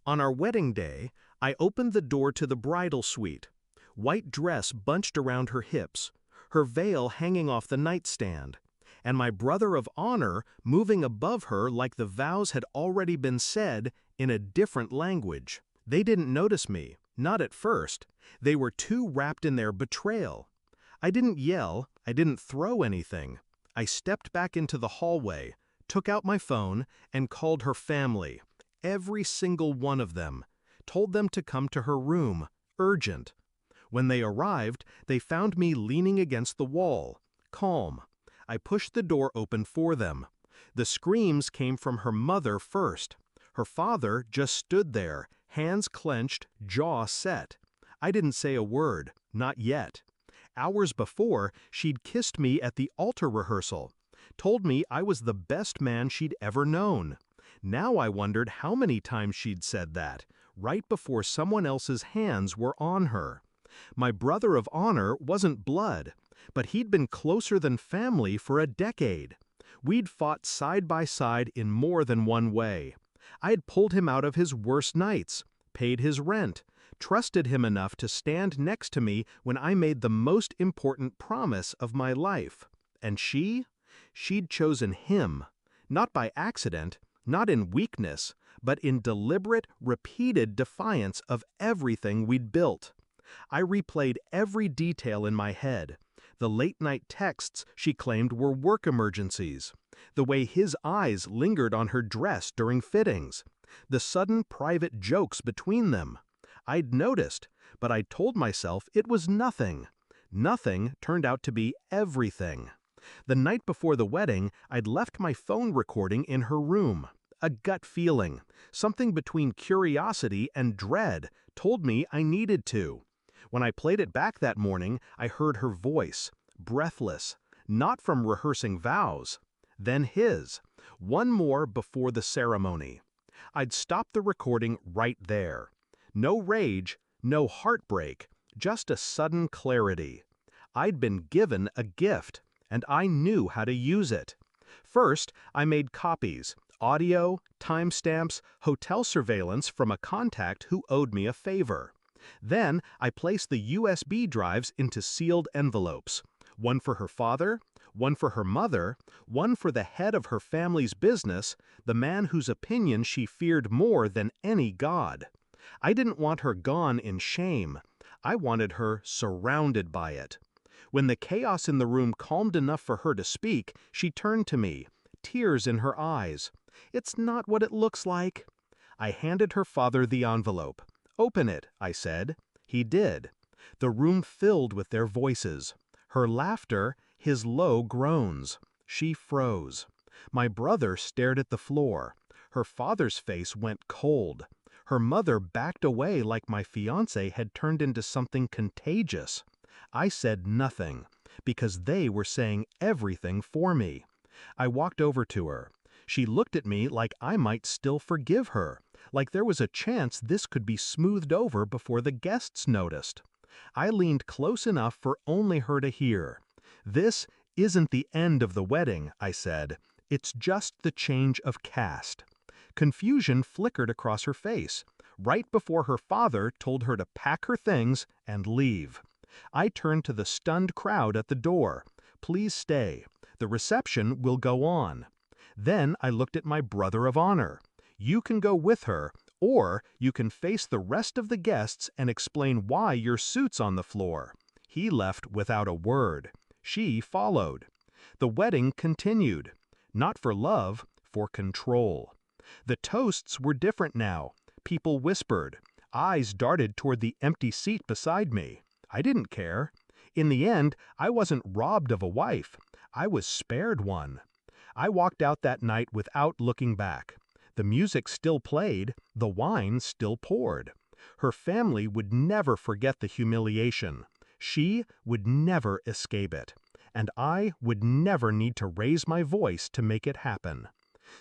On our wedding day, I opened the door to the bridal suite. White dress bunched around her hips, her veil hanging off the nightstand, and my brother of honor moving above her like the vows had already been said in a different language. They didn't notice me, not at first. They were too wrapped in their betrayal. I didn't yell, I didn't throw anything. I stepped back into the hallway, took out my phone, and called her family. Every single one of them. Told them to come to her room, urgent. When they arrived, they found me leaning against the wall, calm. I pushed the door open for them. The screams came from her mother first. Her father just stood there, hands clenched, jaw set. I didn't say a word, not yet. Hours before, she'd kissed me at the altar rehearsal, told me I was the best man she'd ever known. Now I wondered how many times she'd said that, right before someone else's hands were on her. My brother of honor wasn't blood, but he'd been closer than family for a decade. We'd fought side by side in more than one way. I'd pulled him out of his worst nights, paid his rent, trusted him enough to stand next to me when I made the most important promise of my life. And she'd chosen him, not by accident, not in weakness, but in deliberate, repeated defiance of everything we'd built. I replayed every detail in my head. The late-night texts she claimed were work emergencies. The way his eyes lingered on her dress during fittings. The sudden private jokes between them. I'd noticed, but I told myself it was nothing. Nothing turned out to be everything. The night before the wedding, I'd left my phone recording in her room. A gut feeling, something between curiosity and dread, told me I needed to. When I played it back that morning, I heard her voice, breathless, not from rehearsing vows. Then his, one more before the ceremony. I'd stopped the recording right there. No rage, no heartbreak, just a sudden clarity. I'd been given a gift, and I knew how to use it. First, I made copies, audio, timestamps, hotel surveillance from a contact who owed me a favor. Then, I placed the USB drives into sealed envelopes. One for her father, one for her mother, one for the head of her family's business, the man whose opinion she feared more than any god. I didn't want her gone in shame. I wanted her surrounded by it. When the chaos in the room calmed enough for her to speak, she turned to me, tears in her eyes. "It's not what it looks like." I handed her father the envelope. "Open it," I said. He did. The room filled with their voices. Her laughter, his low groans. She froze. My brother stared at the floor. Her father's face went cold. Her mother backed away like my fiancé had turned into something contagious. I said nothing, because they were saying everything for me. I walked over to her. She looked at me like I might still forgive her, like there was a chance this could be smoothed over before the guests noticed. I leaned close enough for only her to hear. "This isn't the end of the wedding," I said. "It's just the change of cast." Confusion flickered across her face, right before her father told her to pack her things and leave. I turned to the stunned crowd at the door. "Please stay. The reception will go on." Then I looked at my brother of honor. "You can go with her, or you can face the rest of the guests and explain why your suit's on the floor." He left without a word. She followed. The wedding continued. Not for love, for control. The toasts were different now. People whispered. Eyes darted toward the empty seat beside me. I didn't care. In the end, I wasn't robbed of a wife. I was spared one. I walked out that night without looking back. The music still played, the wine still poured. Her family would never forget the humiliation. She would never escape it. And I would never need to raise my voice to make it happen.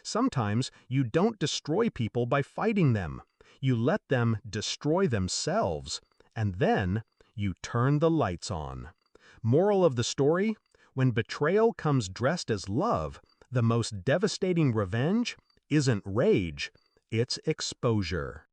Sometimes you don't destroy people by fighting them. You let them destroy themselves, and then you turn the lights on. Moral of the story? When betrayal comes dressed as love, the most devastating revenge isn't rage, it's exposure.